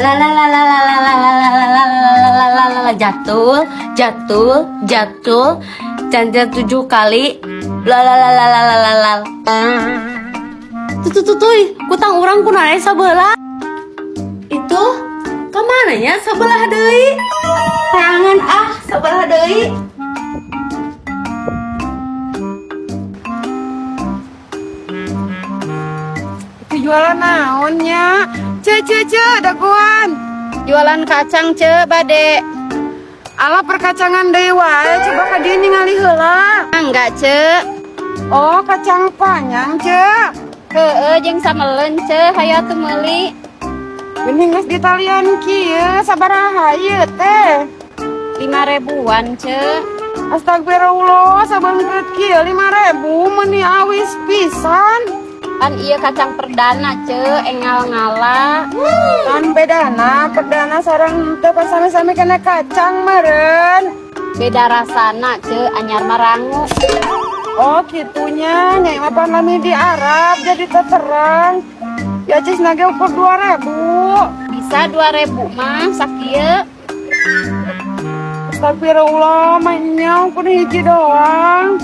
La la la la la la la la la la la la la la la la jatuh, jatuh, jatuh. Cancer 7 kali. La la la la la la la la. Tuh, kutang urang kunane sabelah. Itu kemana nya sebelah deui? Tangan sebelah deui. Jualan naonnya? Ce daguan. Jualan kacang ce bade. Ala perkacangan deui wae, coba ka dieu ningali heula. Enggak ce. Oh, kacang panjang ce. Heueuh jeung samelen ce, hayu atuh meuli. Geuning geus ditalian kieu, sabaraha ieu teh? 5.000-an ce. Astagfirullah, sabeungkeut kieu 5.000 meuni awis pisan. Kan ieu kacang perdana ce, engal ngala. Kan bedana, perdana sareng teu pas sami-sami kena kacang meureun. Beda rasana ce, anyar marangu. Oh gitunya, Nyai mah pan lami di Arab jadi terang. Ya cis nage ukur 2.000. Bisa 2.000 mah sakieu. Astagfirullah, mainnya ukur hiji doang.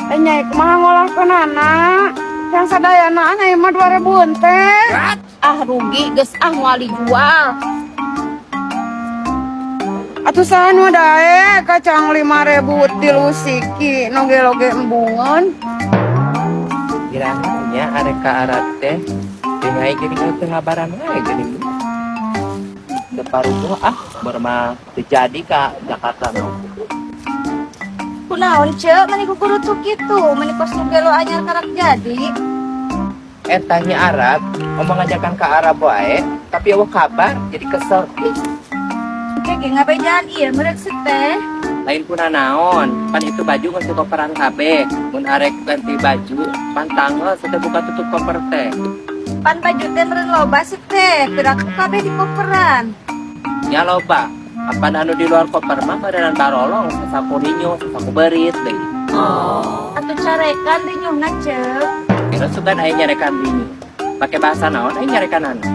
Nyai kumaha ngolahkeunana? Yang sadayana Nyai mah 2.000 teh. Ah rugi geus moal dijual. Atuh sanu dae kacang 5.000 tilu siki noge-loge embungeun. Kiranya arek ka Arab teh dengan geuning teu ngabaran wae geuning. Teu paruh bermah terjadi ka Jakarta mah. Kunaon ceu mani kukurutu kitu, mani pas nu gelo anyar karak jadi. Tanya Arab, ngomong ngajakan ke Arab wae, tapi awak kabar jadi kesel. Oke, ngapain jalan ieu merek teh. Lain puna naon, pan itu baju ngasih koperan KB, mun arek ganti baju, pan tanggal sudah buka tutup koper teh. Pan baju teh meureun loba sih teh, piraku kabeh di koperan. Ya loba, apa anu di luar koper mah badan barolong, sasaku ninyo, sasaku berit deh. Atuh carekan di nyungna ceu. Kira suka aya nyarekan binyu. Pakai bahasa naon aya nyarekan anu.